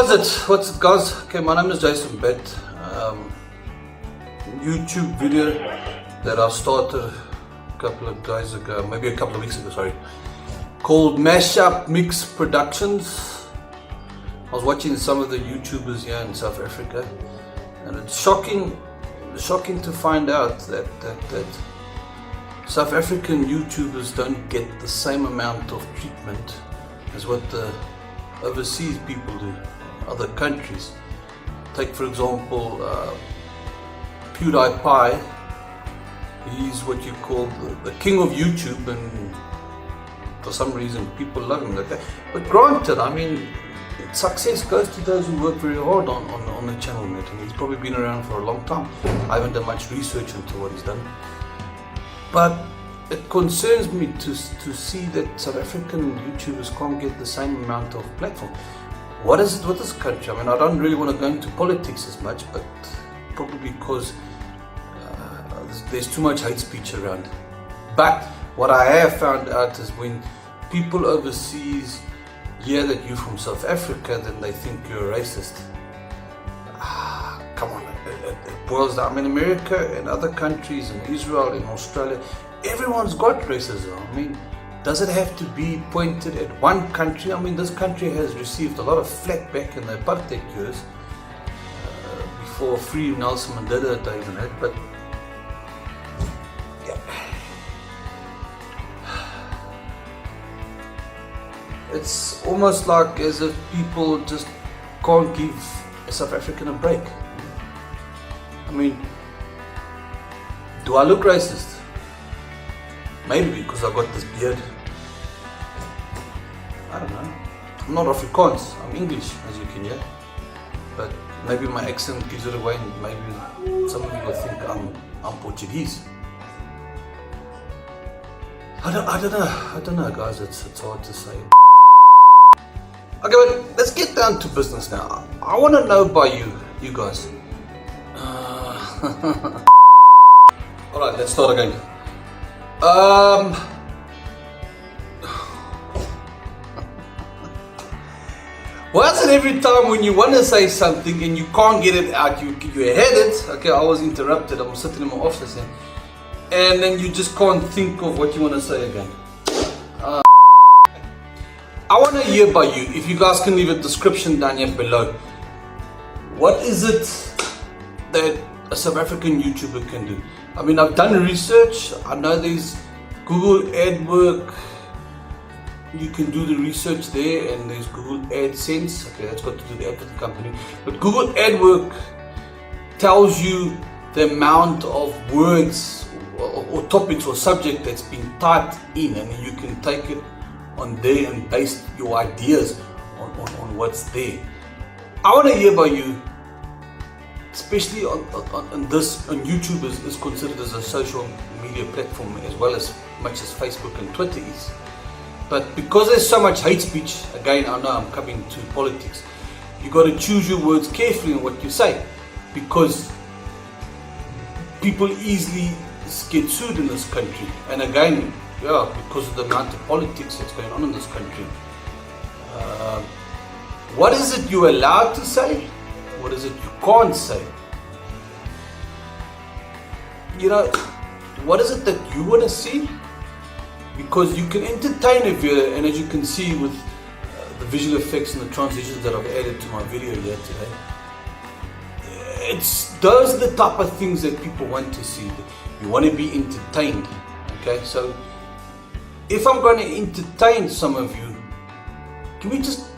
What's it guys? Okay, my name is Jason Bett. YouTube video that I started a couple of days ago, maybe a couple of weeks ago, sorry, called Mashup Mix Productions. I was watching some of the YouTubers here in South Africa, and it's shocking to find out that South African YouTubers don't get the same amount of treatment as what the overseas people do, other countries. Take for example PewDiePie. He's what you call the king of YouTube, and for some reason people love him like that. But granted, I mean, success goes to those who work very hard on the channel net, and he's probably been around for a long time. I haven't done much research into what he's done, but it concerns me to see that South African YouTubers can't get the same amount of platform. What is it with this country? I mean, I don't really want to go into politics as much, but probably because there's too much hate speech around. But what I have found out is when people overseas hear that you're from South Africa, then they think you're a racist. Come on, it boils down. I mean, America and other countries, in Israel, in Australia, everyone's got racism. I mean, does it have to be pointed at one country? I mean, this country has received a lot of flack back in the apartheid years, before free Nelson Mandela days and that, but yeah. It's almost like as if people just can't give a South African a break. I mean, do I look racist? Maybe because I got this beard. I don't know. I'm not Afrikaans, I'm English, as you can hear. But maybe my accent gives it away, and maybe some people think I'm Portuguese. I don't know guys, it's hard to say. Okay, but let's get down to business now. I want to know by you guys. Alright, let's start again. Why is it every time when you want to say something and you can't get it out, you had it, okay, I was interrupted, I'm sitting in my office and then you just can't think of what you want to say again. I want to hear by you, if you guys can leave a description down here below. What is it that a South African YouTuber can do? I mean, I've done research. I know there's Google AdWork. You can do the research there, and there's Google AdSense. Okay, that's got to do with the advertising company. But Google AdWork tells you the amount of words or topics or subject that's been typed in, and you can take it on there and base your ideas on what's there. I want to hear by you. Especially on YouTube is considered as a social media platform as well as much as Facebook and Twitter is. But because there's so much hate speech, again, I know I'm coming to politics, you got to choose your words carefully in what you say, because people easily get sued in this country. And again, yeah, because of the amount of politics that's going on in this country. What is it you're allowed to say? What is it you can't say? You know, what is it that you want to see? Because you can entertain a viewer, and as you can see with the visual effects and the transitions that I've added to my video here today, those are the type of things that people want to see. You want to be entertained, okay? So if I'm going to entertain some of you, can we just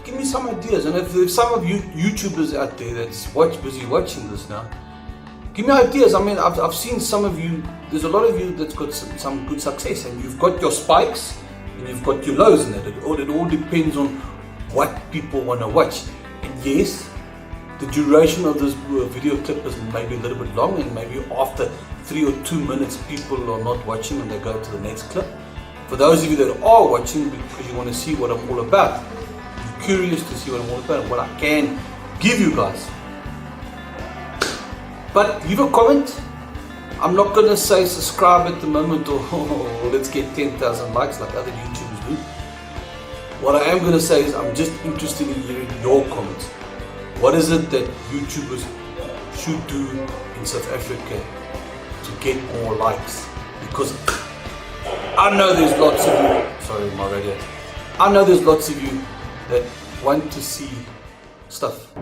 give me some ideas? And if there's some of you YouTubers out there that's busy watching this now, give me ideas. I mean, I've seen some of you, there's a lot of you that's got some good success, and you've got your spikes and you've got your lows in it. It all depends on what people want to watch. And yes, the duration of this video clip is maybe a little bit long, and maybe after 3 or 2 minutes people are not watching and they go to the next clip. For those of you that are watching because you want to see what I'm all about, you're curious to see what I'm all about and what I can give you guys. But leave a comment. I'm not going to say subscribe at the moment or let's get 10,000 likes like other YouTubers do. What I am going to say is I'm just interested in hearing your comments. What is it that YouTubers should do in South Africa to get more likes? Because I know there's lots of you, sorry my radio, I know there's lots of you that want to see stuff